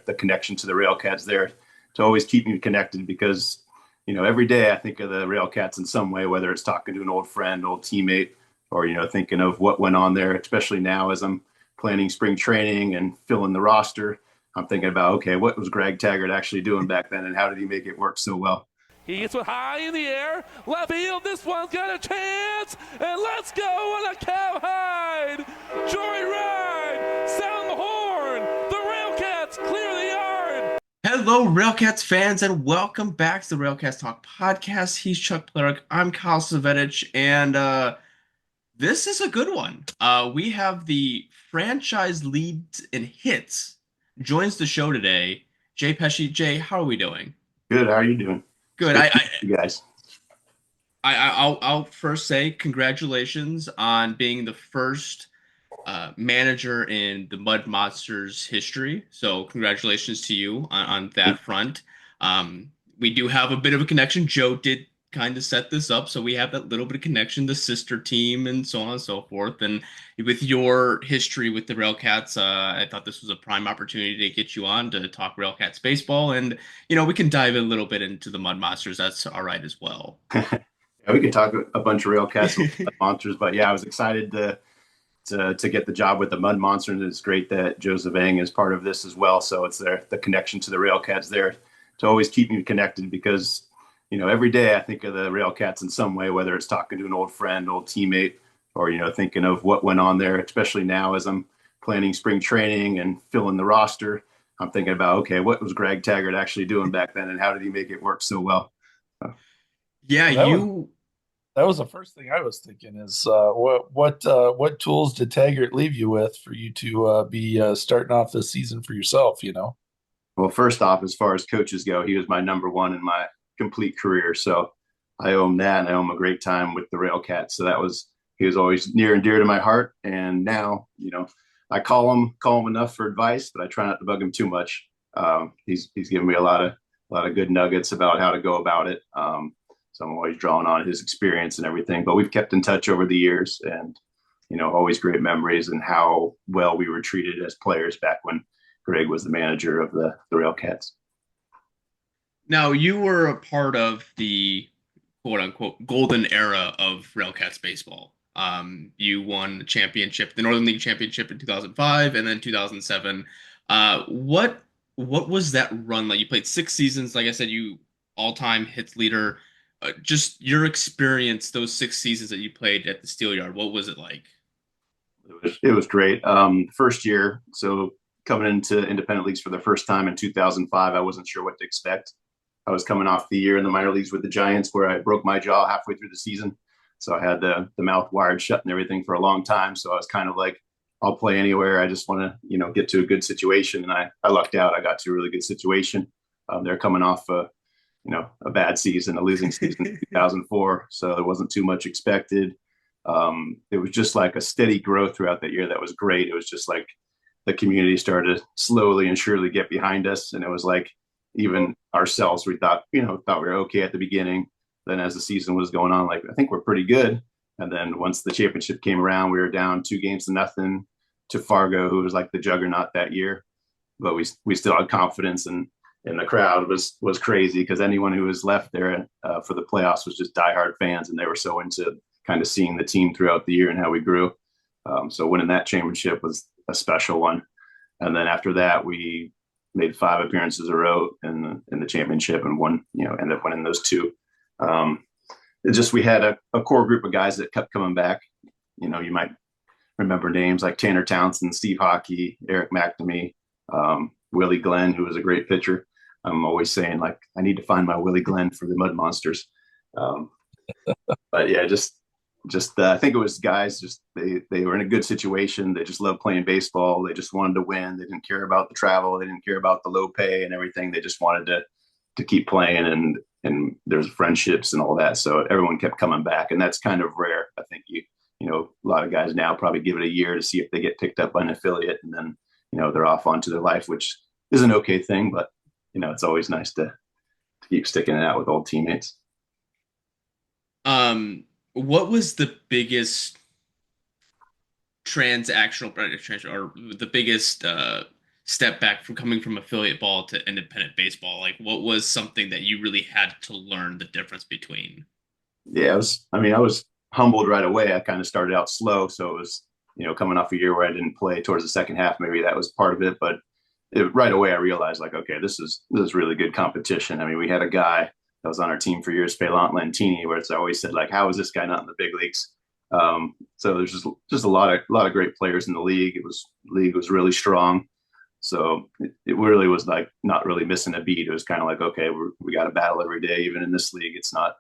the connection to the RailCats there to always keep me connected because, every day I think of the RailCats in some way, whether it's talking to an old friend, old teammate, or, thinking of what went on there, especially now as I'm planning spring training and filling the roster. I'm thinking about, okay, what was Greg Taggart actually doing back then and how did he make it work so well? He gets it high in the air. Left field, this one's got a chance. And let's go on a cowhide. Joyride. Sound the horn. The RailCats clear the yard. Hello, RailCats fans, and welcome back to the RailCats Talk podcast. He's Chuck Polarek. I'm Kyle Svetich, and this is a good one. We have the franchise lead in hits joins the show today. Jay Pecci. Jay, how are we doing? Good. How are you doing? Good. You guys. I'll first say congratulations on being the first manager in the Mud Monsters history. So congratulations to you on that front. We do have a bit of a connection. Joe did kind of set this up, so we have that little bit of connection, the sister team, and so on and so forth. And with your history with the RailCats, I thought this was a prime opportunity to get you on to talk RailCats baseball, and we can dive a little bit into the Mud Monsters. That's all right as well. Yeah, we could talk a bunch of RailCats and Monsters, but yeah, I was excited to get the job with the Mud Monsters. It's great that Joe Zavang is part of this as well. So it's the connection to the RailCats there to always keep me connected because, every day I think of the RailCats in some way, whether it's talking to an old friend, old teammate, or, thinking of what went on there, especially now as I'm planning spring training and filling the roster. I'm thinking about, okay, what was Greg Taggart actually doing back then and how did he make it work so well? Yeah, that was the first thing I was thinking is what tools did Taggart leave you with for you to be starting off the season for yourself? Well, first off, as far as coaches go, he was my number one in my complete career. So I owe him that, and I owe him a great time with the RailCats. So he was always near and dear to my heart. And now, I call him enough for advice, but I try not to bug him too much. He's given me a lot of good nuggets about how to go about it. So I'm always drawing on his experience and everything. But we've kept in touch over the years, and always great memories and how well we were treated as players back when Greg was the manager of the RailCats. Now, you were a part of the quote-unquote golden era of RailCats baseball. You won the championship, the Northern League Championship in 2005 and then 2007. What was that run like? You played 6 seasons. Like I said, you all-time hits leader. Just your experience, those 6 seasons that you played at the Steelyard, what was it like? It was great. First year, so coming into independent leagues for the first time in 2005, I wasn't sure what to expect. I was coming off the year in the minor leagues with the Giants where I broke my jaw halfway through the season. So I had the mouth wired shut and everything for a long time. So I was kind of like, I'll play anywhere. I just want to, get to a good situation. And I lucked out. I got to a really good situation. They're coming off a bad season, a losing season in 2004. So there wasn't too much expected. It was just like a steady growth throughout that year. That was great. It was just like the community started to slowly and surely get behind us. And it was like, even ourselves, we thought we were okay at the beginning. Then as the season was going on, like, I think we're pretty good. And then once the championship came around, we were down 2-0 to Fargo, who was like the juggernaut that year. But we still had confidence, and the crowd was crazy because anyone who was left there for the playoffs was just diehard fans, and they were so into kind of seeing the team throughout the year and how we grew. So winning that championship was a special one. And then after that, we made 5 appearances in a row in the championship and ended up winning those 2. We had a core group of guys that kept coming back. You might remember names like Tanner Townsend, Steve Hockey, Eric McNamee, Willie Glenn, who was a great pitcher. I'm always saying, like, I need to find my Willie Glenn for the Mud Monsters. But yeah, I think it was guys, they were in a good situation. They just loved playing baseball. They just wanted to win. They didn't care about the travel. They didn't care about the low pay and everything. They just wanted to keep playing, and there's friendships and all that. So everyone kept coming back, and that's kind of rare. I think a lot of guys now probably give it a year to see if they get picked up by an affiliate, and then they're off onto their life, which is an okay thing. But it's always nice to keep sticking it out with old teammates. What was the biggest transactional or the biggest step back from coming from affiliate ball to independent baseball? Like, what was something that you really had to learn the difference between? Yeah, I was humbled right away. I kind of started out slow, so it was, coming off a year where I didn't play towards the second half. Maybe that was part of it, but right away I realized, like, okay, this is really good competition. I mean, we had a guy that was on our team for years, Phelan Lantini, where it's I always said, like, how is this guy not in the big leagues? So there's just a lot of great players in the league. League was really strong. So it really was like not really missing a beat. It was kind of like, okay, we got to battle every day, even in this league. It's not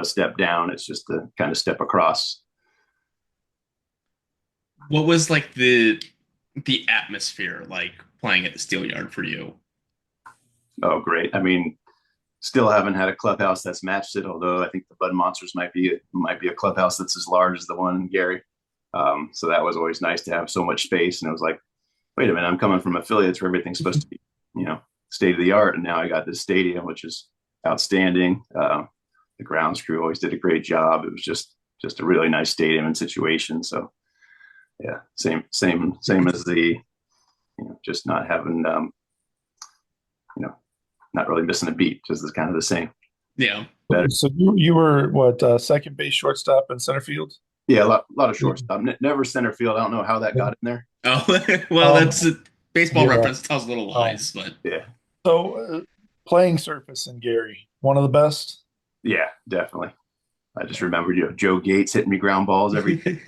a step down. It's just a kind of step across. What was like the atmosphere like playing at the Steel Yard for you? Oh, great. I mean, still haven't had a clubhouse that's matched it. Although I think the Bud Monsters might be a clubhouse that's as large as the one in Gary. So that was always nice to have so much space. And it was like, wait a minute, I'm coming from affiliates where everything's supposed to be, state of the art, and now I got this stadium, which is outstanding. The grounds crew always did a great job. It was just a really nice stadium and situation. So yeah, same as the, just not having, not really missing a beat. Just is kind of the same. Yeah. Better. So you were what, second base, shortstop, and center field? Yeah, a lot of shortstop. Never center field. I don't know how that got in there. Oh, well, that's a baseball yeah. reference tells little lies, but Yeah, So playing surface in Gary, one of the best. yeah, definitely. I just remember, Joe Gates hitting me ground balls every day.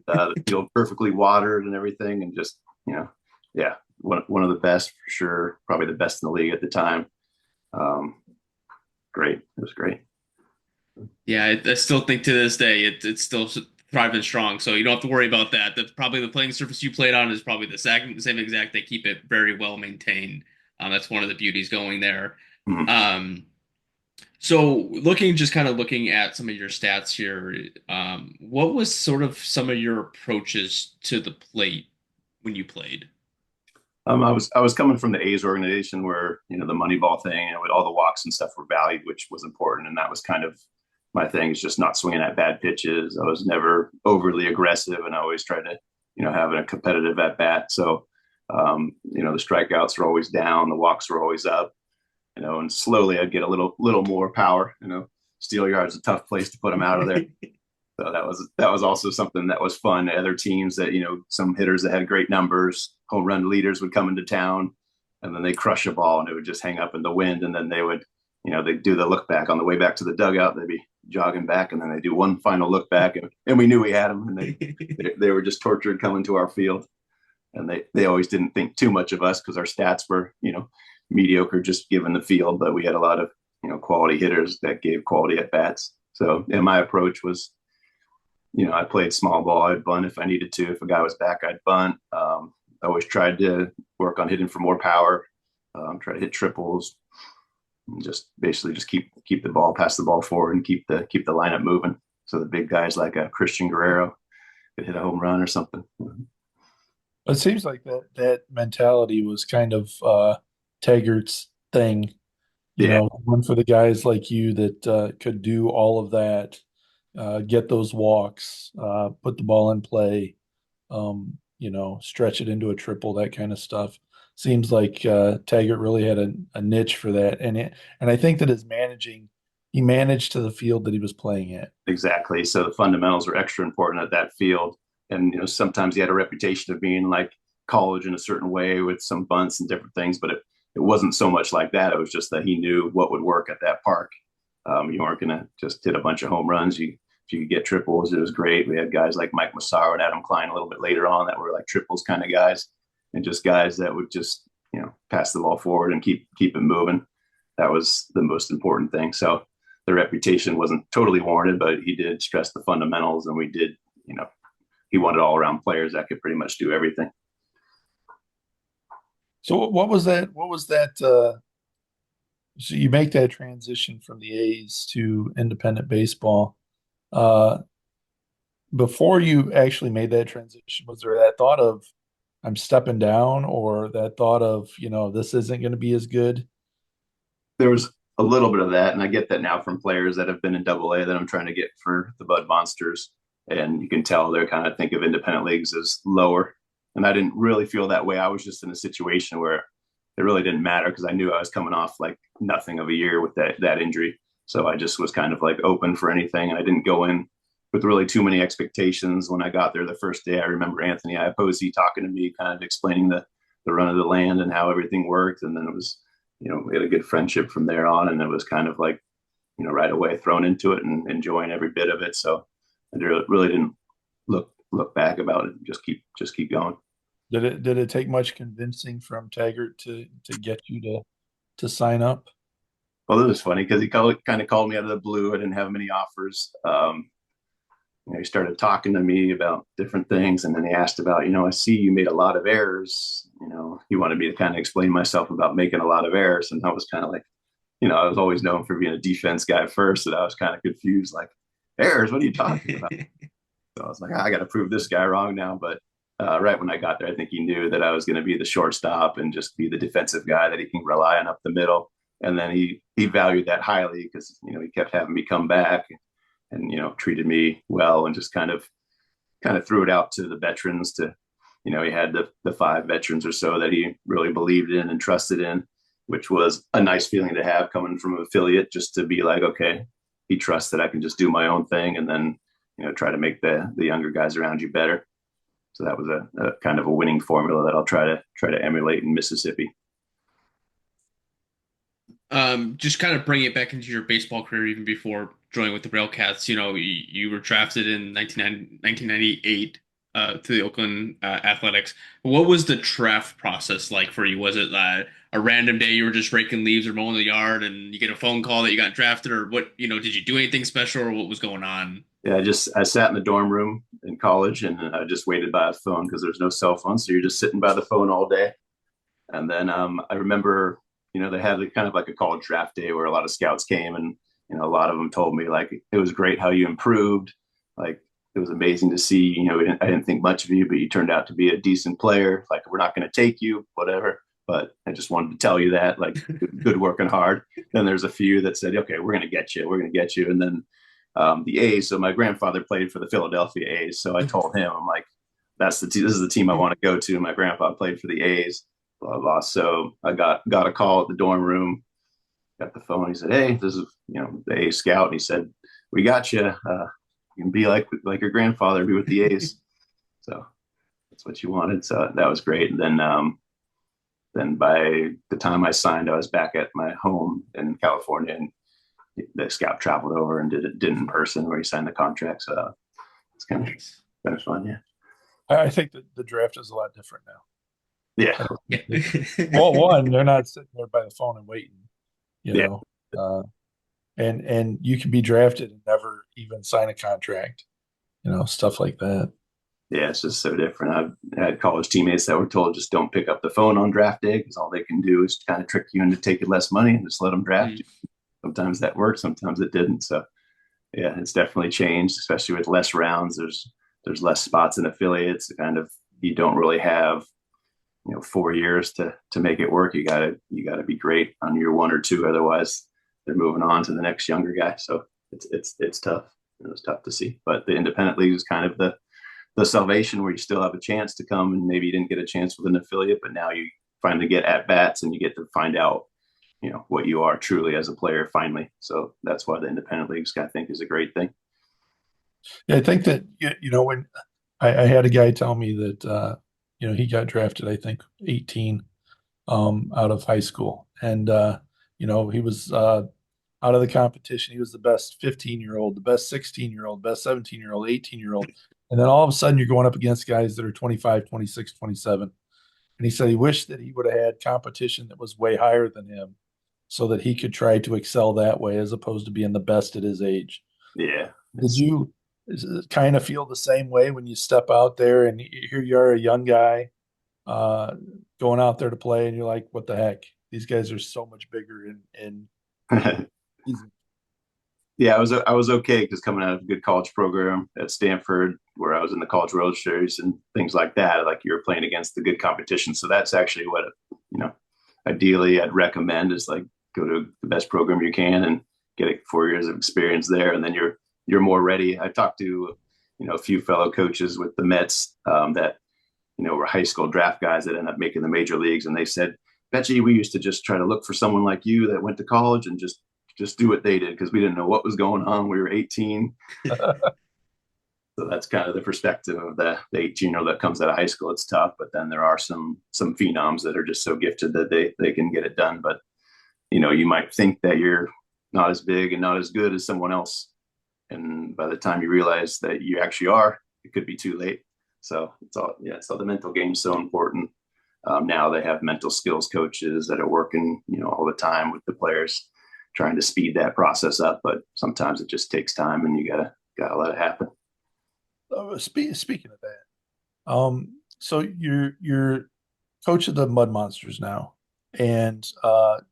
The field perfectly watered and everything, and just, yeah, one of the best for sure. Probably the best in the league at the time. Great. It was great. Yeah, I still think to this day it's still thriving strong. So you don't have to worry about that. That's probably the playing surface you played on is probably the same exact. They keep it very well maintained. That's one of the beauties going there. Mhm. So looking at some of your stats here, what was sort of some of your approaches to the plate when you played? I was coming from the A's organization where, the money ball thing, with all the walks and stuff were valued, which was important, and that was kind of my thing, is just not swinging at bad pitches. I was never overly aggressive, and I always tried to, have a competitive at bat. So, the strikeouts were always down, the walks were always up, and slowly I'd get a little more power. Steel Yard's a tough place to put them out of there. So that was also something that was fun. Other teams that, some hitters that had great numbers, home run leaders would come into town, and then they crush a ball and it would just hang up in the wind. And then they would, they'd do the look back on the way back to the dugout. They'd be jogging back, and then they do one final look back, and we knew we had them, and they were just tortured coming to our field. And they always didn't think too much of us because our stats were, mediocre just given the field, but we had a lot of, quality hitters that gave quality at bats. So, yeah, my approach was, I played small ball. I'd bunt if I needed to. If a guy was back, I'd bunt. I always tried to work on hitting for more power, try to hit triples, and just basically just keep the ball, pass the ball forward, and keep the lineup moving. So the big guys like Christian Guerrero could hit a home run or something. It seems like that mentality was kind of Taggart's thing. One for the guys like you that could do all of that, get those walks, put the ball in play, stretch it into a triple, that kind of stuff. Seems like Taggart really had a niche for that, and I think that he managed to the field that he was playing at. Exactly. So the fundamentals are extra important at that field, and sometimes he had a reputation of being like college in a certain way with some bunts and different things, but it wasn't so much like that. It was just that he knew what would work at that park. You weren't going to just hit a bunch of home runs. If you could get triples, it was great. We had guys like Mike Massaro and Adam Klein a little bit later on that were like triples kind of guys, and just guys that would just, pass the ball forward and keep it moving. That was the most important thing. So the reputation wasn't totally warranted, but he did stress the fundamentals, and we did, he wanted all around players that could pretty much do everything. So what was that? So you make that transition from the A's to independent baseball. Before you actually made that transition, was there that thought of I'm stepping down, or that thought of, this isn't going to be as good? There was a little bit of that, and I get that now from players that have been in Double-A that I'm trying to get for the Bud Monsters, and you can tell they're kind of think of independent leagues as lower. And I didn't really feel that way. I was just in a situation where it really didn't matter because I knew I was coming off like nothing of a year with that injury. So I just was kind of like open for anything. And I didn't go in with really too many expectations. When I got there the first day, I remember Anthony Iaposi talking to me, kind of explaining the run of the land and how everything worked. And then it was, we had a good friendship from there on. And it was kind of like, right away thrown into it and enjoying every bit of it. So I really didn't look back about it. Just keep going. Did it take much convincing from Taggart to get you to sign up? Well, it was funny because he kind of called me out of the blue. I didn't have many offers. He started talking to me about different things, and then he asked about, I see you made a lot of errors. He wanted me to kind of explain myself about making a lot of errors, and I was kind of like, I was always known for being a defense guy first, and I was kind of confused, like, errors? What are you talking about? So I was like, I got to prove this guy wrong now. But right when I got there, I think he knew that I was going to be the shortstop and just be the defensive guy that he can rely on up the middle. And then he valued that highly because, he kept having me come back and, treated me well and just kind of threw it out to the veterans to, he had the 5 veterans or so that he really believed in and trusted in, which was a nice feeling to have coming from an affiliate, just to be like, okay, he trusts that I can just do my own thing and then, try to make the younger guys around you better. So that was a kind of a winning formula that I'll try to emulate in Mississippi. Just kind of bring it back into your baseball career, even before joining with the RailCats. You were drafted in 1998 to the Oakland Athletics. What was the draft process like for you? Was it a random day you were just raking leaves or mowing the yard and you get a phone call that you got drafted, or what? Did you do anything special, or what was going on? Yeah, I sat in the dorm room in college and I just waited by a phone because there's no cell phone, so you're just sitting by the phone all day. And then I remember, they had kind of like a college draft day where a lot of scouts came, and a lot of them told me like it was great how you improved. Like it was amazing to see. I didn't think much of you, but you turned out to be a decent player. Like we're not going to take you, whatever. But I just wanted to tell you that, like, good working hard. Then there's a few that said, okay, we're going to get you. And then the A's. So my grandfather played for the Philadelphia A's. So I told him, I'm like, this is the team I want to go to. My grandpa played for the A's. Blah, blah. So I got a call at the dorm room, got the phone. He said, hey, this is, the A's scout. And he said, we got you. You can be like your grandfather, be with the A's. So that's what you wanted. So that was great. And then by the time I signed, I was back at my home in California, and the scout traveled over and did it in person where he signed the contract. So it's kind of fun. Yeah. I think that the draft is a lot different now. Yeah. Well, one, they're not sitting there by the phone and waiting, and you can be drafted and never even sign a contract, stuff like that. Yeah, it's just so different. I've had college teammates that were told just don't pick up the phone on draft day because all they can do is kind of trick you into taking less money and just let them draft you. Sometimes that worked, sometimes it didn't. So yeah, it's definitely changed, especially with less rounds. There's less spots in affiliates. Kind of, you don't really have 4 years to make it work. You gotta be great on year 1 or 2, otherwise they're moving on to the next younger guy. So it's tough. It's tough to see. But the independent league is kind of the salvation where you still have a chance to come, and maybe you didn't get a chance with an affiliate, but now you finally get at bats and you get to find out what you are truly as a player finally. So that's why the independent leagues, I think, is a great thing. Yeah, I think that when I had a guy tell me that he got drafted, I think 18 out of high school, and he was out of the competition. He was the best 15-year-old, the best 16-year-old, best 17-year-old, 18-year-old, and then all of a sudden you're going up against guys that are 25, 26, 27. And he said he wished that he would have had competition that was way higher than him, so that he could try to excel that way as opposed to being the best at his age. Yeah. Did you kind of feel the same way when you step out there and here you are, a young guy going out there to play, and you're like, what the heck? These guys are so much bigger and Yeah, I was okay because coming out of a good college program at Stanford, where I was in the College World Series and things like that, like you're playing against the good competition. So that's actually what ideally I'd recommend is like go to the best program you can and get 4 years of experience there, and then you're more ready. I talked to a few fellow coaches with the Mets that were high school draft guys that end up making the major leagues. And they said, Pecci, we used to just try to look for someone like you that went to college and just do what they did because we didn't know what was going on. We were 18. So that's kind of the perspective of the 18-year-old that comes out of high school. It's tough, but then there are some phenoms that are just so gifted that they can get it done. But you might think that you're not as big and not as good as someone else, and by the time you realize that you actually are, it could be too late. So so the mental game is so important. Now they have mental skills coaches that are working all the time with the players, trying to speed that process up. But sometimes it just takes time, and you gotta let it happen. Speaking of that, so you're coach of the Mud Monsters now, and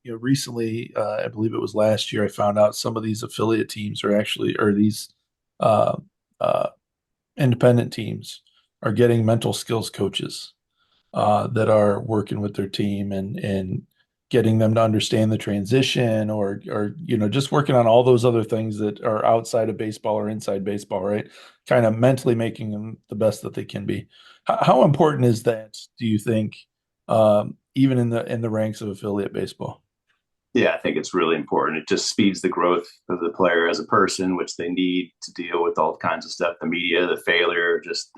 recently, I believe it was last year, I found out some of these affiliate teams are actually, or these uh, uh, independent teams are getting mental skills coaches that are working with their team and getting them to understand the transition or just working on all those other things that are outside of baseball or inside baseball, right? Kind of mentally making them the best that they can be. How important is that, do you think, even in the ranks of affiliate baseball? Yeah, I think it's really important. It just speeds the growth of the player as a person, which they need to deal with all kinds of stuff, the media, the failure, just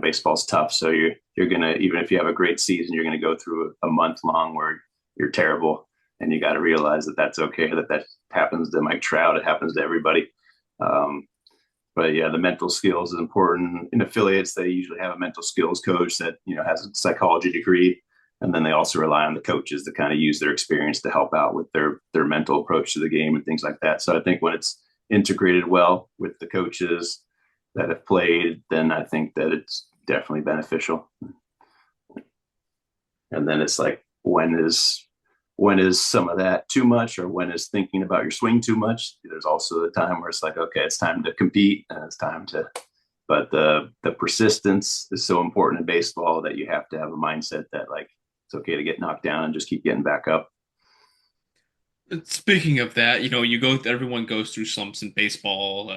baseball's tough. So you're gonna, even if you have a great season, you're gonna go through a month long where you're terrible, and you got to realize that that's okay. That happens to Mike Trout. It happens to everybody. But yeah, the mental skills is important. In affiliates, they usually have a mental skills coach that has a psychology degree, and then they also rely on the coaches to kind of use their experience to help out with their mental approach to the game and things like that. So I think when it's integrated well with the coaches that have played, then I think that it's definitely beneficial. And then it's like, when is some of that too much, or when is thinking about your swing too much? There's also the time where it's like, okay, it's time to compete, and it's time to, but the persistence is so important in baseball that you have to have a mindset that, like, it's okay to get knocked down and just keep getting back up. Speaking of that, everyone goes through slumps in baseball.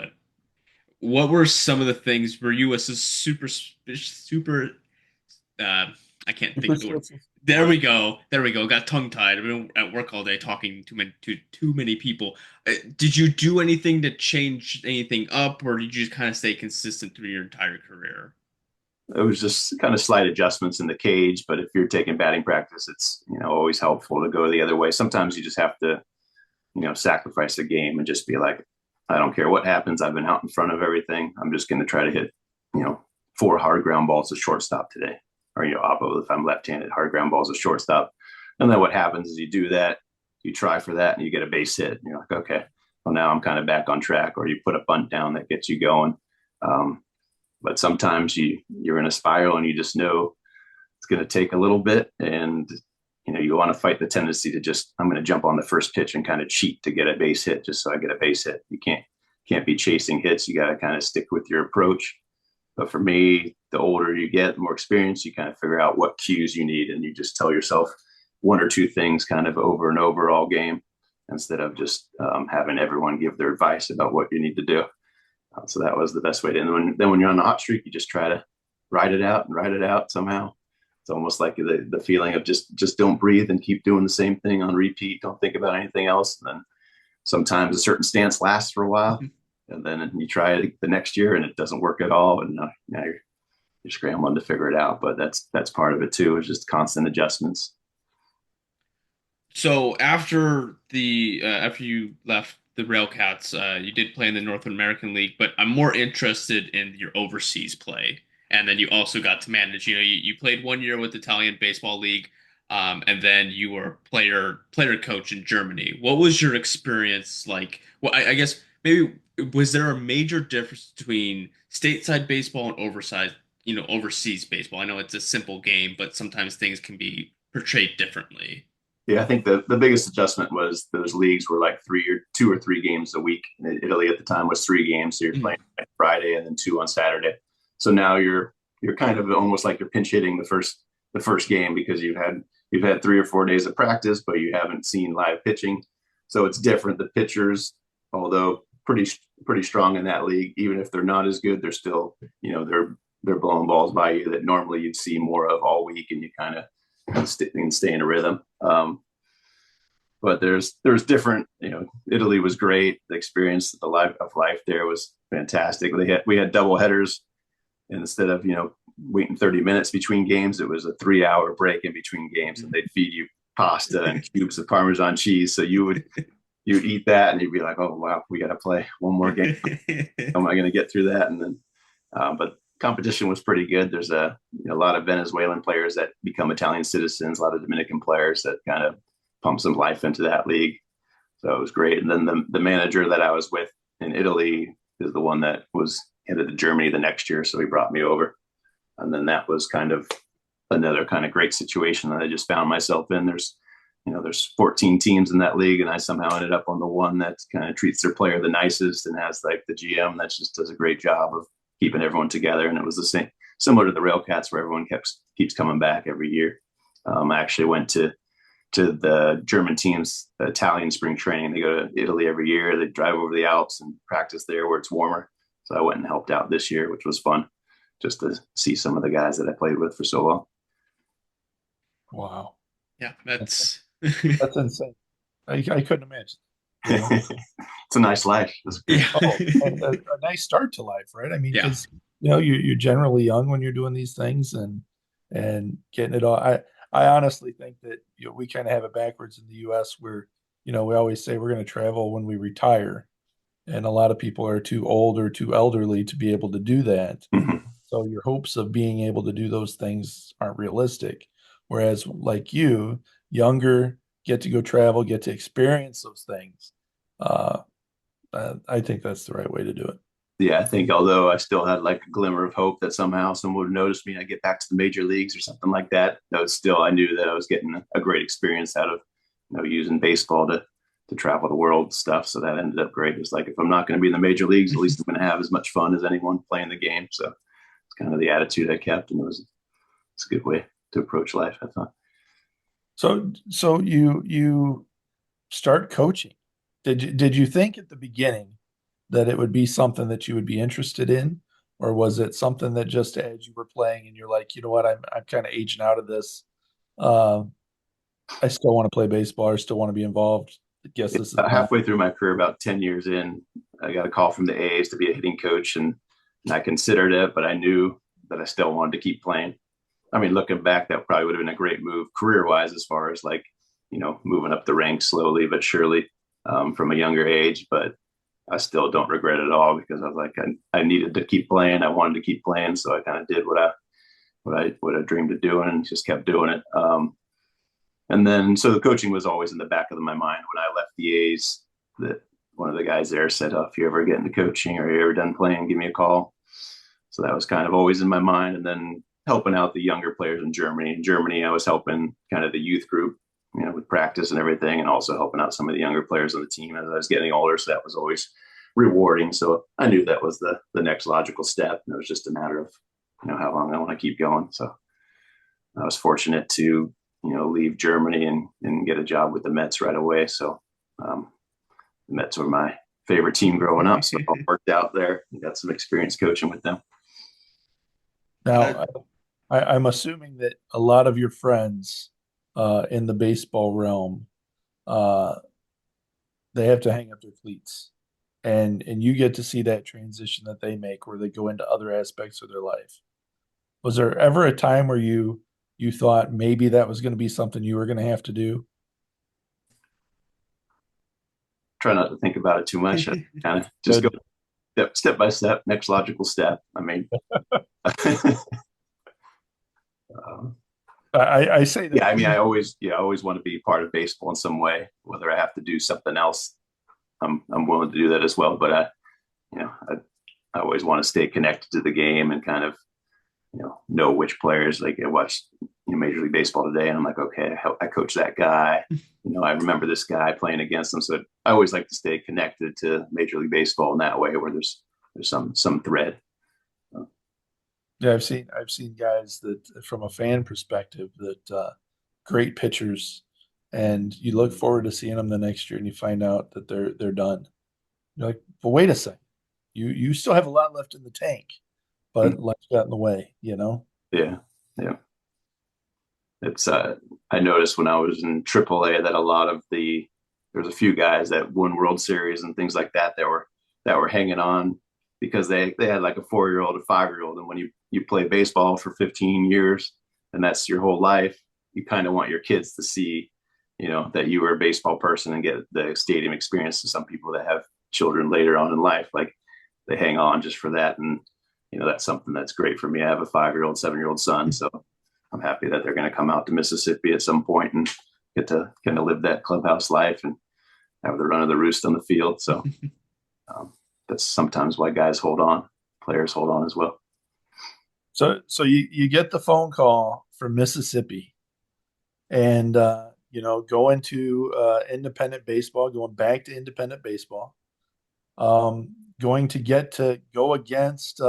What were some of the things? Were you a super? I can't think of the word. There we go. There we go. Got tongue tied. I've been at work all day talking too many people. Did you do anything to change anything up, or did you just kind of stay consistent through your entire career? It was just kind of slight adjustments in the cage, but if you're taking batting practice, it's always helpful to go the other way. Sometimes you just have to sacrifice the game and just be like, I don't care what happens. I've been out in front of everything. I'm just going to try to hit 4 hard ground balls to shortstop today. Or, oppo, if I'm left-handed, hard ground balls to shortstop. And then what happens is you do that, you try for that, and you get a base hit. And you're like, okay, well, now I'm kind of back on track. Or you put a bunt down that gets you going. But sometimes you're in a spiral, and you just know it's going to take a little bit. And, you want to fight the tendency to just, I'm going to jump on the first pitch and kind of cheat to get a base hit just so I get a base hit. You can't be chasing hits. You got to kind of stick with your approach. But for me, the older you get, the more experience, you kind of figure out what cues you need, and you just tell yourself 1 or 2 things kind of over and over all game, instead of just having everyone give their advice about what you need to do. So that was the best way to. And then when you're on the hot streak, you just try to ride it out somehow. It's almost like the feeling of just don't breathe and keep doing the same thing on repeat. Don't think about anything else. And then sometimes a certain stance lasts for a while. And then you try it the next year and it doesn't work at all. And now you're scrambling to figure it out. But that's part of it too, is just constant adjustments. So after you left the RailCats, you did play in the North American League, but I'm more interested in your overseas play. And then you also got to manage. You played 1 year with the Italian Baseball League, and then you were player coach in Germany. What was your experience like? Well, I guess maybe, was there a major difference between stateside baseball and overseas baseball? I know it's a simple game, but sometimes things can be portrayed differently. Yeah, I think the biggest adjustment was those leagues were like 2 or 3 games a week. In Italy at the time was 3 games, so you're playing Friday and then 2 on Saturday. So now you're kind of almost like you're pinch hitting the first game, because you've had 3 or 4 days of practice, but you haven't seen live pitching. So it's different. The pitchers, although pretty strong in that league, even if they're not as good, they're still, they're blowing balls by you that normally you'd see more of all week, and you kind of stay in a rhythm. But there's different, Italy was great. The experience of life there was fantastic. We had double headers, and instead of, waiting 30 minutes between games, it was a 3-hour break in between games, and they'd feed you pasta and cubes of Parmesan cheese. So you'd eat that, and you'd be like, oh wow, we got to play one more game. How am I going to get through that? And then, but competition was pretty good. There's a lot of Venezuelan players that become Italian citizens, a lot of Dominican players that kind of pump some life into that league. So it was great. And then the manager that I was with in Italy is the one that was headed to Germany the next year. So he brought me over. And then that was kind of another kind of great situation that I just found myself in. There's 14 teams in that league, and I somehow ended up on the one that kind of treats their player the nicest and has like the GM that just does a great job of keeping everyone together. And it was the same, similar to the RailCats, where everyone keeps coming back every year. I actually went to the German team's Italian spring training. They go to Italy every year. They drive over the Alps and practice there where it's warmer. So I went and helped out this year, which was fun, just to see some of the guys that I played with for so long. Wow. Yeah, that's insane. I couldn't imagine. It's a nice life. Yeah. A nice start to life, right? I mean, because you're generally young when you're doing these things and getting it all. I honestly think that we kind of have it backwards in the U.S. where we always say we're going to travel when we retire, and a lot of people are too old or too elderly to be able to do that. Mm-hmm. So your hopes of being able to do those things aren't realistic. Whereas like you, younger, get to go travel, get to experience those things. I think that's the right way to do it. Yeah, I think although I still had like a glimmer of hope that somehow someone would notice me and I'd get back to the major leagues or something like that, I knew that I was getting a great experience out of using baseball to travel the world stuff. So that ended up great. It's like, if I'm not going to be in the major leagues, at least I'm going to have as much fun as anyone playing the game. So it's kind of the attitude I kept, and it's a good way to approach life, I thought. So you start coaching. Did you think at the beginning that it would be something that you would be interested in, or was it something that just as you were playing and you're like, you know what, I'm kind of aging out of this. I still want to play baseball, or still want to be involved. I guess this is halfway through my career, about 10 years in, I got a call from the A's to be a hitting coach, and I considered it, but I knew that I still wanted to keep playing. I mean, looking back, that probably would have been a great move career-wise, as far as like, moving up the ranks slowly but surely from a younger age. But I still don't regret it at all, because I was like, I needed to keep playing. I wanted to keep playing, so I kind of did what I dreamed of doing, and just kept doing it. And then, so the coaching was always in the back of my mind. When I left the A's, that one of the guys there said, "Oh, if you ever get into coaching or you're ever done playing, give me a call." So that was kind of always in my mind. And then helping out the younger players in Germany. In Germany, I was helping kind of the youth group, with practice and everything, and also helping out some of the younger players on the team as I was getting older. So that was always rewarding. So I knew that was the next logical step. And it was just a matter of, how long I want to keep going. So I was fortunate to, leave Germany and get a job with the Mets right away. So the Mets were my favorite team growing up. So it all worked out there. Got some experience coaching with them. Now, I'm assuming that a lot of your friends in the baseball realm, they have to hang up their cleats, and you get to see that transition that they make, where they go into other aspects of their life. Was there ever a time where you thought maybe that was going to be something you were going to have to do? Try not to think about it too much. I kind of just go step by step, next logical step. I mean, I say that. Yeah, I mean, I always want to be part of baseball in some way. Whether I have to do something else, I'm willing to do that as well. But I always want to stay connected to the game and kind of, know which players. Like, I watched Major League Baseball today, and I'm like, okay, I coach that guy. I remember this guy playing against him. So I always like to stay connected to Major League Baseball in that way, where there's some thread. Yeah, I've seen guys that, from a fan perspective, that great pitchers, and you look forward to seeing them the next year, and you find out that they're done. You're like, but wait a second, you still have a lot left in the tank, but life got in the way, you know? Yeah, yeah. It's I noticed when I was in AAA that a lot of there's a few guys that won World Series and things like that that were hanging on because they had like a 4-year-old, a 5-year-old, and when you play baseball for 15 years and that's your whole life, you kind of want your kids to see, that you were a baseball person and get the stadium experience. To some people that have children later on in life, like they hang on just for that, and that's something that's great for me. I have a 5-year-old, 7-year-old son, so I'm happy that they're going to come out to Mississippi at some point and get to kind of live that clubhouse life and have the run of the roost on the field. So that's sometimes why guys hold on, players hold on as well. So you get the phone call from Mississippi, and going to independent baseball, going back to independent baseball, going to get to go against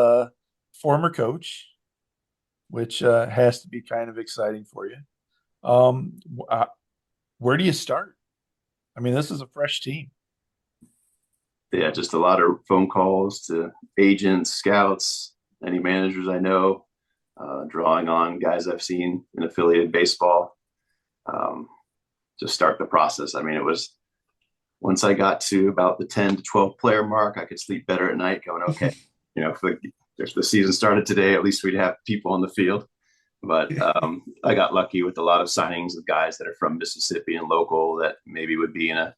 former coach, which has to be kind of exciting for you. Where do you start? I mean, this is a fresh team. Yeah, just a lot of phone calls to agents, scouts, any managers I know, drawing on guys I've seen in affiliated baseball. Just start the process. I mean, it was once I got to about the 10 to 12 player mark, I could sleep better at night going, okay, if the season started today, at least we'd have people on the field. But I got lucky with a lot of signings of guys that are from Mississippi and local that maybe would be in a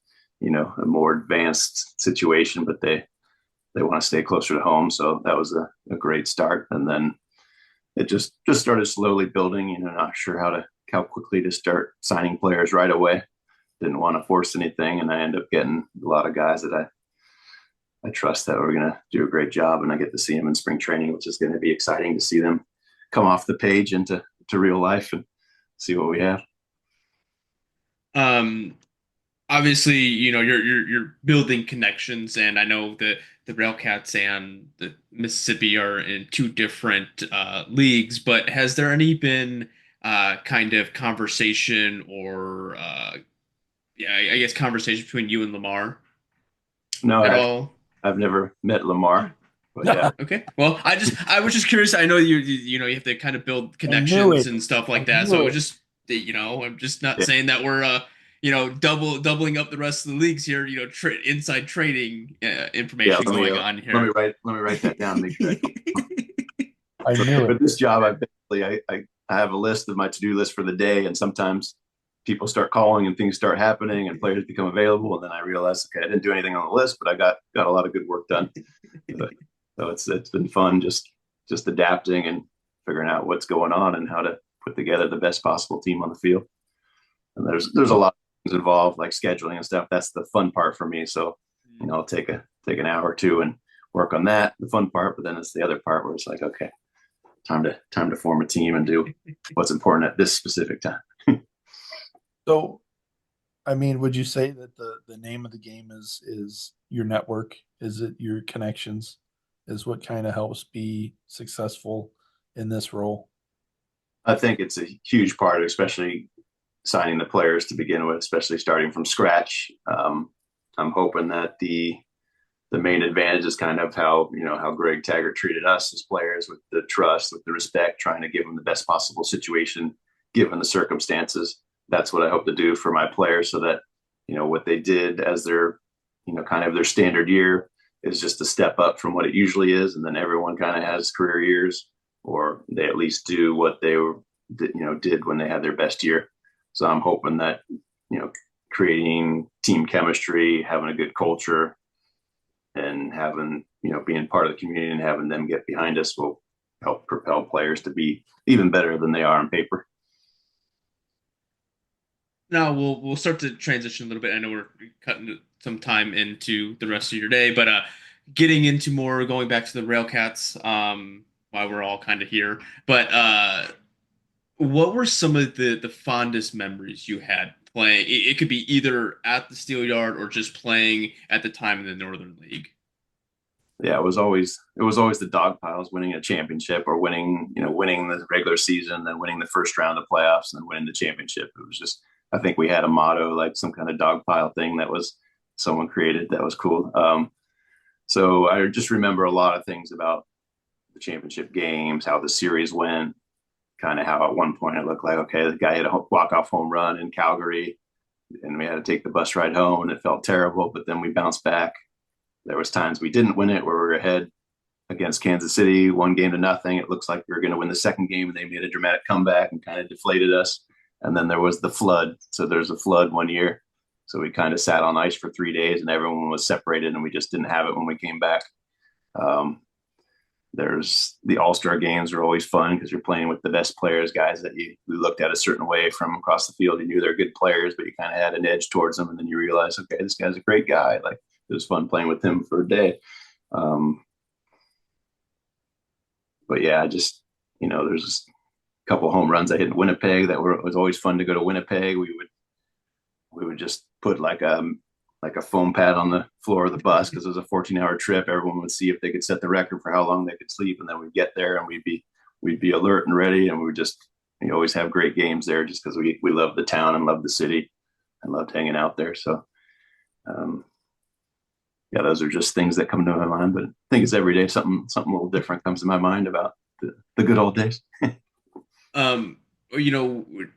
more advanced situation, but they want to stay closer to home. So that was a great start. And then it just started slowly building, not sure how quickly to start signing players right away. Didn't want to force anything. And I ended up getting a lot of guys that I trust that we're going to do a great job. And I get to see them in spring training, which is going to be exciting to see them come off the page into real life and see what we have. Obviously, you're building connections, and I know that the RailCats and the Mississippi are in two different leagues. But has there any been kind of conversation or I guess conversation between you and Lamar No, at all? I've never met Lamar, but yeah. Okay. Well, I was just curious. I know you have to kind of build connections and stuff like that. So it was just I'm just not saying that we're doubling up the rest of the leagues here. Inside trading information going on here. Let me write that down. Make sure. I knew For it. this job, I have a list of my to-do list for the day, and sometimes people start calling and things start happening and players become available, and then I realize, okay, I didn't do anything on the list, but I got a lot of good work done. So it's been fun just adapting and figuring out what's going on and how to put together the best possible team on the field. And there's a lot of things involved, like scheduling and stuff. That's the fun part for me. So I'll take an hour or two and work on that, the fun part. But then it's the other part where it's like, okay, time to form a team and do what's important at this specific time. So, I mean, would you say that the name of the game is your network? Is it your connections? Is what kind of helps be successful in this role? I think it's a huge part, especially signing the players to begin with, especially starting from scratch. I'm hoping that the main advantage is kind of how Greg Taggart treated us as players, with the trust, with the respect, trying to give them the best possible situation given the circumstances. That's what I hope to do for my players, so that what they did as their kind of their standard year is just a step up from what it usually is, and then everyone kind of has career years, or they at least do what they did when they had their best year. So I'm hoping that creating team chemistry, having a good culture, and having being part of the community and having them get behind us will help propel players to be even better than they are on paper. Now we'll start to transition a little bit. I know we're cutting some time into the rest of your day, but getting into more, going back to the RailCats, while we're all kind of here. But what were some of the fondest memories you had playing? It could be either at the Steel Yard or just playing at the time in the Northern League. Yeah, it was always the dog piles, winning a championship, or winning the regular season, then winning the first round of playoffs, and then winning the championship. It was just, I think we had a motto, like some kind of dog pile thing that was someone created that was cool. So I just remember a lot of things about the championship games, how the series went, kind of how at one point it looked like, okay, the guy had a walk-off home run in Calgary and we had to take the bus ride home and it felt terrible, but then we bounced back. There was times we didn't win it where we were ahead against Kansas City, 1-0. It looks like we were going to win the second game and they made a dramatic comeback and kind of deflated us. And then there was the flood. So there's a flood one year. So we kind of sat on ice for 3 days and everyone was separated and we just didn't have it when we came back. There's the All-Star games are always fun because you're playing with the best players, guys that we looked at a certain way from across the field. You knew they're good players, but you kind of had an edge towards them. And then you realize, okay, this guy's a great guy. Like it was fun playing with him for a day. But yeah, just, there's a couple home runs I hit in Winnipeg it was always fun to go to Winnipeg. We would just put like a foam pad on the floor of the bus because it was a 14-hour trip. Everyone would see if they could set the record for how long they could sleep, and then we'd get there and we'd be alert and ready, and we always have great games there just because we love the town and love the city and loved hanging out there. So yeah, those are just things that come to my mind, but I think it's every day something a little different comes to my mind about the good old days.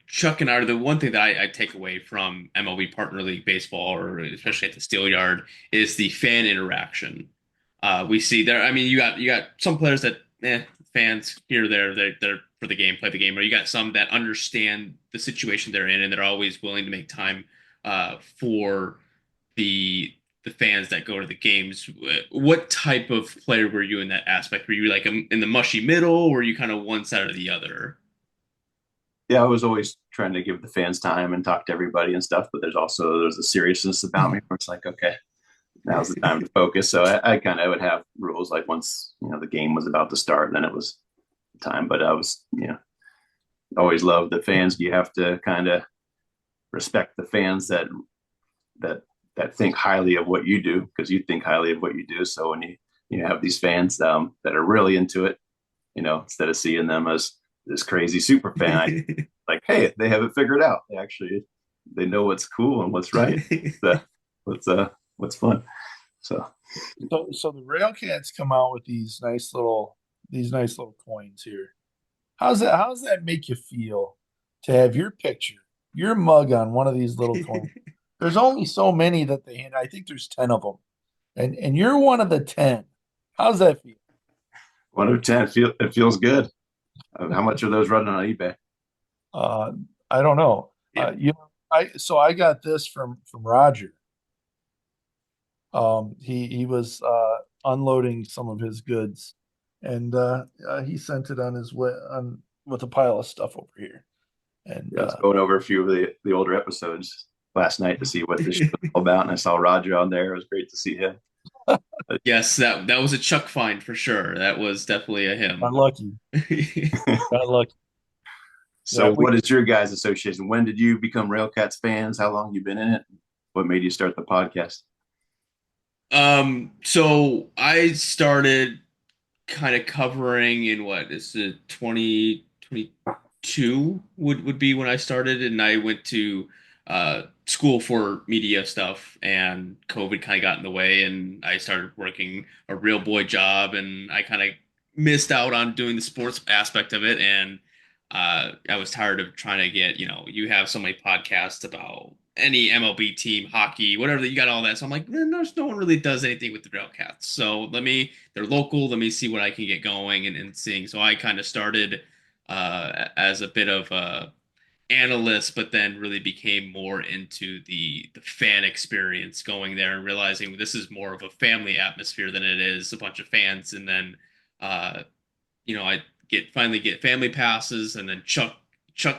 Chuck and I, the one thing that I take away from MLB Partner League baseball, or especially at the Steelyard, is the fan interaction. We see there. I mean, you got some players that fans here, they're for the game, play the game, or you got some that understand the situation they're in, and they're always willing to make time for the fans that go to the games. What type of player were you in that aspect? Were you like in the mushy middle, or were you kind of one side or the other? Yeah, I was always trying to give the fans time and talk to everybody and stuff, but there's a seriousness about me where it's like, okay, now's the time to focus. So I kind of would have rules like once, the game was about to start, then it was time. But I was, always loved the fans. You have to kind of respect the fans that think highly of what you do because you think highly of what you do. So when you have these fans that are really into it, instead of seeing them as this crazy super fan, like, hey, they have it figured out. They know what's cool and what's right. What's fun. So the RailCats come out with these nice little coins here. How's that make you feel to have your picture, your mug on one of these little coins? There's only so many that they hand. I think there's 10 of them, and you're one of the 10. How's that feel? 1 of 10. It feels good. How much are those running on eBay? I don't know. Yeah. I got this from Roger. He was unloading some of his goods, and he sent it on his way with a pile of stuff over here. And I was going over a few of the older episodes last night to see what this show was all about, and I saw Roger on there. It was great to see him. Yes, that was a Chuck find for sure. That was definitely a him. got lucky. Got lucky. So, Yeah, what is your guys' association? When did you become RailCats fans? How long you been in it? What made you start the podcast? So I started kind of covering in what is it, 2022 would be when I started, and I went to school for media stuff, and COVID kind of got in the way, and I started working a real boy job, and I kind of missed out on doing the sports aspect of it, and I was tired of trying to get, you have so many podcasts about any MLB team, hockey, whatever, you got all that. So I'm like, no one really does anything with the RailCats. So they're local. Let me see what I can get going and seeing. So I kind of started as a bit of a analyst, but then really became more into the fan experience, going there and realizing this is more of a family atmosphere than it is a bunch of fans. And then, I finally get family passes, and then Chuck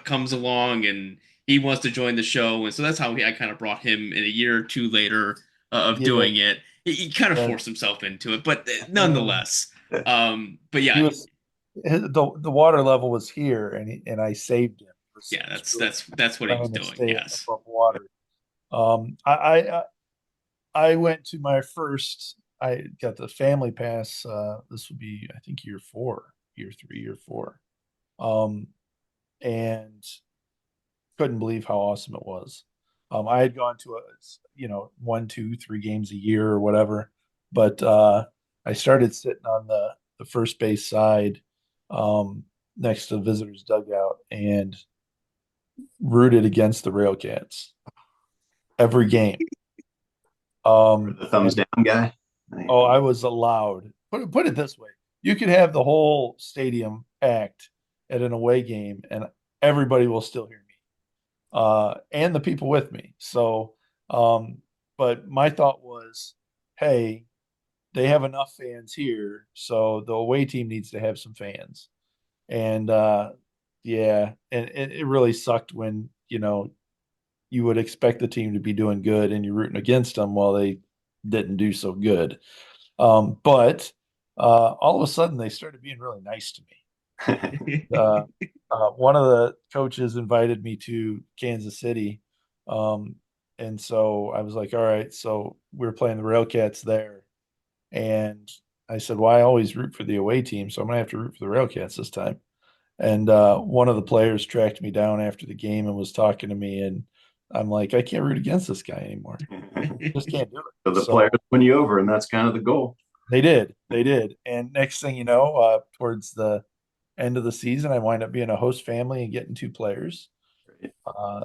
comes along and he wants to join the show. And so that's how I kind of brought him in a year or two later of doing it. He kind of forced himself into it, but nonetheless, but yeah, the water level was here, and I saved him. Yeah, that's what he's doing. Yes. Above water. I went to my first. I got the family pass. This would be, I think, year 3, year 4, and couldn't believe how awesome it was. I had gone to 1, 2, 3 games a year or whatever, but I started sitting on the the first base side, next to the visitors' dugout, and rooted against the RailCats every game. The thumbs And, down guy. I was allowed. Put it this way: you could have the whole stadium packed at an away game, and everybody will still hear me, and the people with me. So, but my thought was, hey, they have enough fans here, so the away team needs to have some fans. And yeah, and it really sucked when, you would expect the team to be doing good and you're rooting against them while they didn't do so good. But all of a sudden they started being really nice to me. One of the coaches invited me to Kansas City. And so I was like, all right, so we were playing the RailCats there. And I said, well, I always root for the away team, so I'm going to have to root for the RailCats this time. And one of the players tracked me down after the game and was talking to me. And I'm like, I can't root against this guy anymore. Just can't do it. So the players win you over, and that's kind of the goal. They did. And next thing you know, towards the end of the season, I wind up being a host family and getting 2 players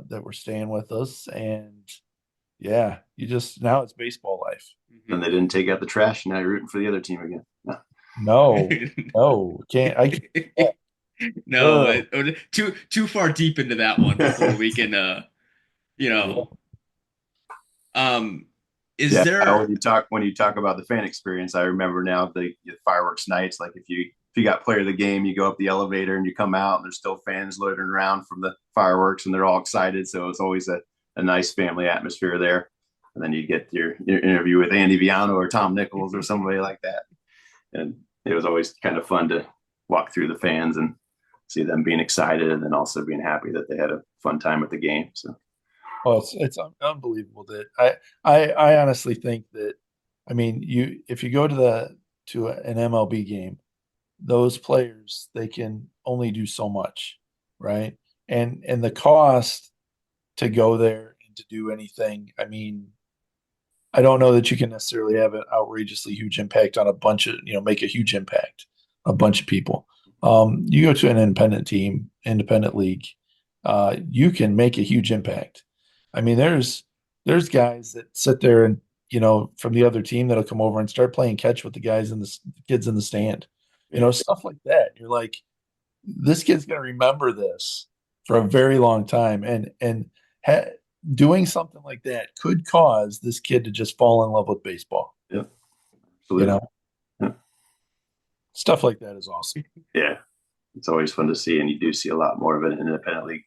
that were staying with us. And yeah, now it's baseball life. And they didn't take out the trash, and now you're rooting for the other team again. No, can't. I can't. No, too far deep into that one before we can, is there when you talk about the fan experience, I remember now the fireworks nights. Like if you got player of the game, you go up the elevator and you come out, and there's still fans loitering around from the fireworks, and they're all excited. So it's always a nice family atmosphere there. And then you get your interview with Andy Viano or Tom Nichols or somebody like that. And it was always kind of fun to walk through the fans and see them being excited, and then also being happy that they had a fun time at the game. So, it's unbelievable that I honestly think that, I mean, if you go to an MLB game, those players, they can only do so much, right? And the cost to go there and to do anything, I mean, I don't know that you can necessarily have an outrageously huge impact on a bunch of, make a huge impact, a bunch of people. You go to an independent league, you can make a huge impact. I mean, there's guys that sit there and, from the other team that'll come over and start playing catch with the guys and the kids in the stand, stuff like that. You're like, this kid's going to remember this for a very long time. And doing something like that could cause this kid to just fall in love with baseball. Yeah, absolutely. Yeah. Stuff like that is awesome. Yeah, it's always fun to see, and you do see a lot more of it in an independent league,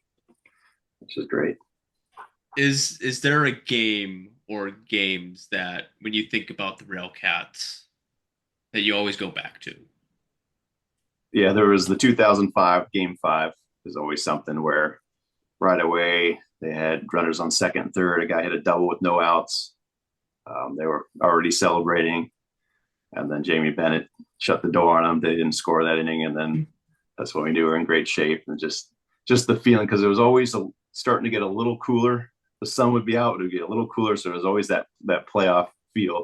which is great. Is there a game or games that, when you think about the RailCats, that you always go back to? Yeah, there was the 2005 Game 5 is always something where right away they had runners on second and third. A guy hit a double with no outs. They were already celebrating, and then Jamie Bennett shut the door on them. They didn't score that inning, and then that's when we knew we were in great shape. And just the feeling, because it was always starting to get a little cooler. The sun would be out; it would get a little cooler, so it was always that playoff feel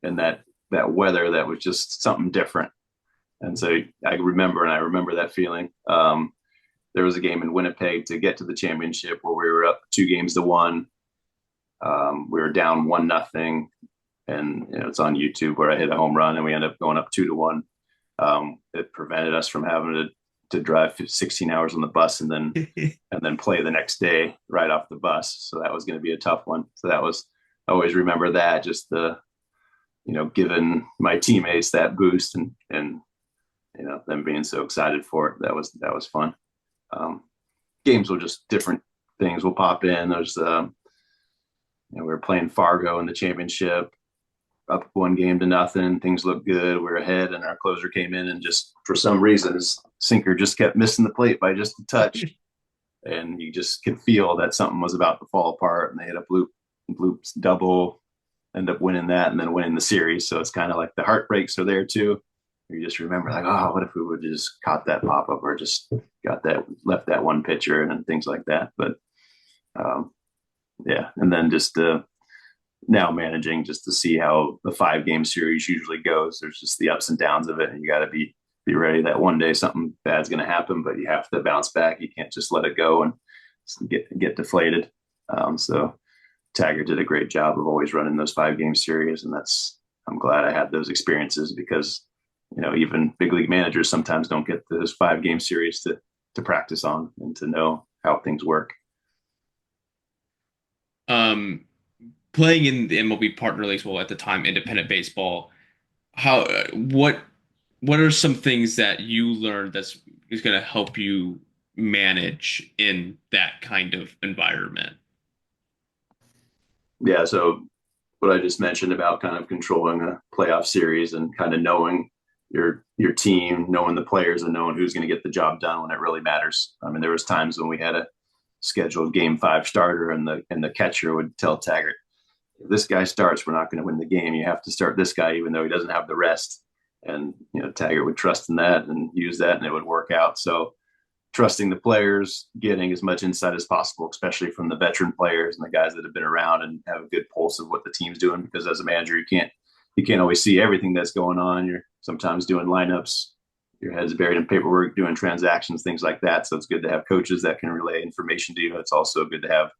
and that weather that was just something different. And so I remember that feeling. There was a game in Winnipeg to get to the championship where we were up 2-1. We were down 1-0, and it's on YouTube where I hit a home run and we ended up going up 2-1. It prevented us from having to drive 16 hours on the bus and then play the next day right off the bus. So that was going to be a tough one. So I always remember that, just giving my teammates that boost and them being so excited for it. That was fun. Games will just different things will pop in. There's we were playing Fargo in the championship, up 1-0. Things looked good. We were ahead, and our closer came in, and just for some reason his sinker just kept missing the plate by just a touch, and you just could feel that something was about to fall apart. And they hit a bloop double, end up winning that, and then winning the series. So it's kind of like the heartbreaks are there too. You just remember, like, oh, what if we would have just caught that pop up, or just left that one pitcher, and things like that. But yeah, and then just now managing just to see how the 5-game series usually goes. There's just the ups and downs of it, and you got to be be ready that one day something bad's going to happen, but you have to bounce back. You can't just let it go and get deflated. So Taggart did a great job of always running those 5-game series, and I'm glad I had those experiences because even big league managers sometimes don't get those 5-game series to practice on and to know how things work. Playing in the MLB Partner Leagues, well, at the time, independent baseball, what are some things that you learned is going to help you manage in that kind of environment? Yeah, so what I just mentioned about kind of controlling a playoff series and kind of knowing your team, knowing the players, and knowing who's going to get the job done when it really matters. I mean, there was times when we had a scheduled Game 5 starter, and the catcher would tell Taggart, if this guy starts, we're not going to win the game. You have to start this guy, even though he doesn't have the rest. And Taggart would trust in that and use that, and it would work out. So trusting the players, getting as much insight as possible, especially from the veteran players and the guys that have been around and have a good pulse of what the team's doing. Because as a manager, you can't always see everything that's going on. You're sometimes doing lineups, your head's buried in paperwork, doing transactions, things like that. So it's good to have coaches that can relay information to you. It's also good to have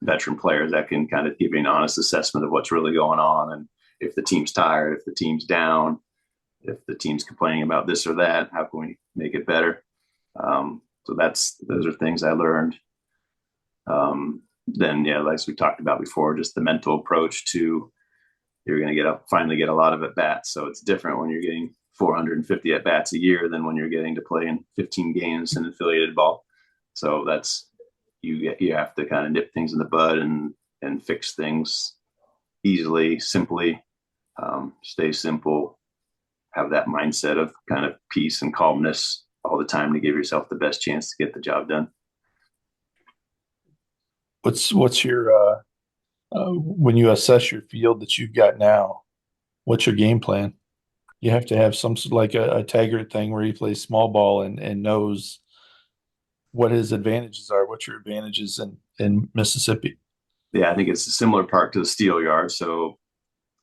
veteran players that can kind of give you an honest assessment of what's really going on, and if the team's tired, if the team's down, if the team's complaining about this or that, how can we make it better? So those are things I learned. Then, like we talked about before, just the mental approach to, you're going to finally get a lot of at bats. So it's different when you're getting 450 at bats a year than when you're getting to play in 15 games in affiliated ball. So you have to kind of nip things in the bud and fix things easily, simply, stay simple, have that mindset of kind of peace and calmness all the time to give yourself the best chance to get the job done. What's your when you assess your field that you've got now, what's your game plan? You have to have some like a Taggart thing where he plays small ball and knows what his advantages are. What's your advantages in Mississippi? Yeah, I think it's a similar part to the steel yard. So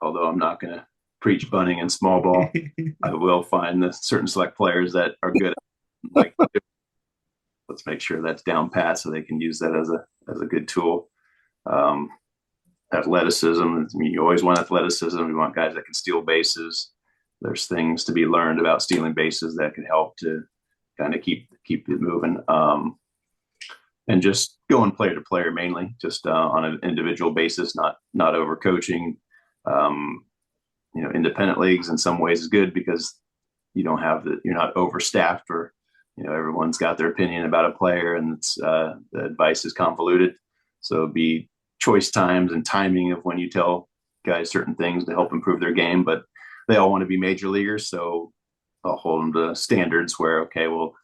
although I'm not going to preach bunting and small ball, I will find the certain select players that are good at, like, let's make sure that's down pat so they can use that as a good tool. Athleticism, I mean, you always want athleticism. You want guys that can steal bases. There's things to be learned about stealing bases that can help to kind of keep it moving. And just going player to player mainly, just on an individual basis, not over coaching. Independent leagues in some ways is good because you're not overstaffed, or everyone's got their opinion about a player, and the advice is convoluted. So be choice times and timing of when you tell guys certain things to help improve their game, but they all want to be major leaguers. So I'll hold them to standards where, okay, well,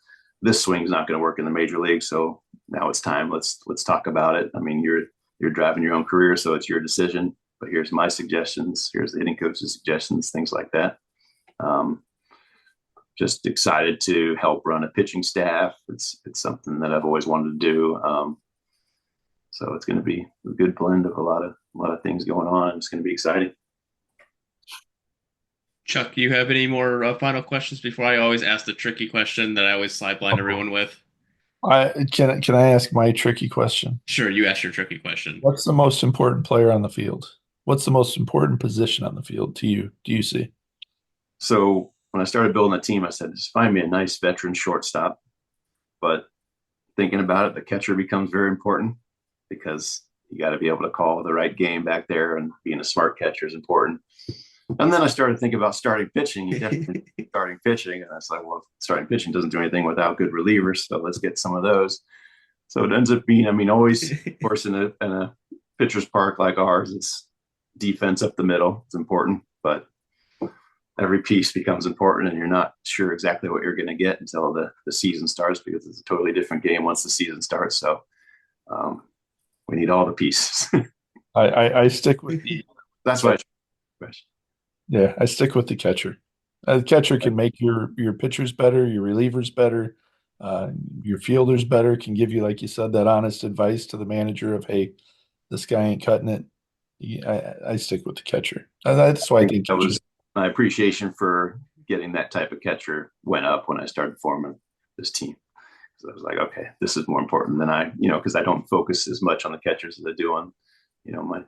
this swing's not going to work in the major league. So now it's time. Let's talk about it. I mean, you're driving your own career, so it's your decision, but here's my suggestions. Here's the hitting coach's suggestions, things like that. Just excited to help run a pitching staff. It's something that I've always wanted to do. So it's going to be a good blend of a lot of things going on. It's going to be exciting. Chuck, you have any more final questions before I always ask the tricky question that I always sideline everyone with? Can I ask my tricky question? Sure, you ask your tricky question. What's the most important player on the field? What's the most important position on the field to you? Do you see? So when I started building a team, I said, just find me a nice veteran shortstop. But thinking about it, the catcher becomes very important because you got to be able to call the right game back there, and being a smart catcher is important. And then I started thinking about starting pitching. You definitely need starting pitching. And I was like, well, starting pitching doesn't do anything without good relievers. So let's get some of those. So it ends up being, always, of course, in a pitcher's park like ours, it's defense up the middle. It's important, but every piece becomes important, and you're not sure exactly what you're going to get until the season starts, because it's a totally different game once the season starts. So we need all the pieces. I stick with the. That's why. Yeah, I stick with the catcher. The catcher can make your pitchers better, your relievers better, your fielders better. Can give you, like you said, that honest advice to the manager of, hey, this guy ain't cutting it. I stick with the catcher. That's why I think that was my appreciation for getting that type of catcher went up when I started forming this team. So I was like, okay, this is more important than because I don't focus as much on the catchers as I do on, my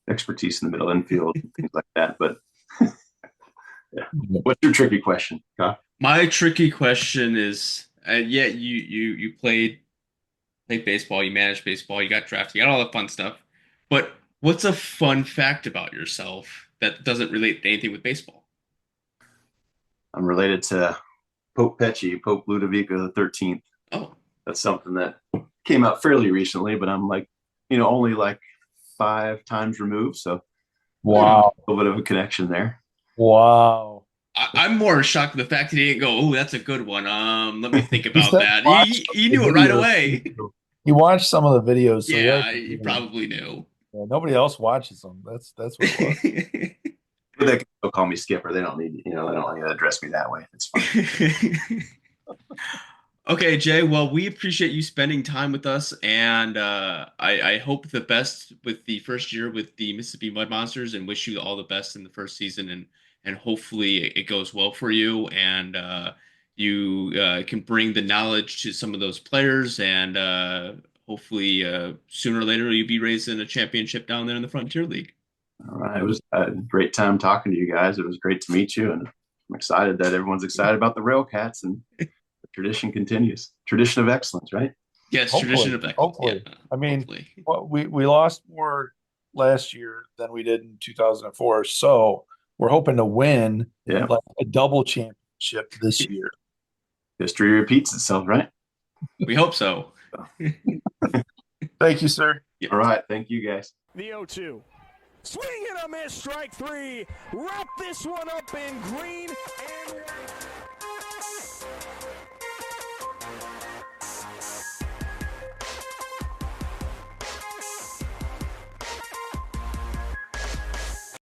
expertise in the middle infield and things like that. But yeah. What's your tricky question, Kyle? My tricky question is, you played baseball, you managed baseball, you got drafted, you got all the fun stuff. But what's a fun fact about yourself that doesn't relate to anything with baseball? I'm related to Pope Pecci, Pope Ludovico the 13th. Oh, that's something that came out fairly recently, but I'm like, only like 5 times removed. So wow, a little bit of a connection there. Wow. I'm more shocked at the fact that he didn't go, oh, that's a good one. Let me think about that. He knew it right away. He watched some of the videos. So yeah, he probably knew. Yeah, nobody else watches them. That's what it was. But they can still call me Skipper. They don't need, they don't need to address me that way. It's fine. Okay, Jay. Well, we appreciate you spending time with us, and I hope the best with the first year with the Mississippi Mud Monsters, and wish you all the best in the first season, and hopefully it goes well for you, and you can bring the knowledge to some of those players, and hopefully sooner or later you'll be raising a championship down there in the Frontier League. All right, it was a great time talking to you guys. It was great to meet you, and I'm excited that everyone's excited about the RailCats, and the tradition continues. Tradition of excellence, right? Yes, hopefully, tradition of excellence. Hopefully. Yeah, I mean, hopefully. well, we lost more last year than we did in 2004, so we're hoping to win like a double championship this year. History repeats itself, right? We hope so. Thank you, sir. Yep. All right, thank you guys. The 0-2. Swing and a miss, strike 3. Wrap this one up in green and white.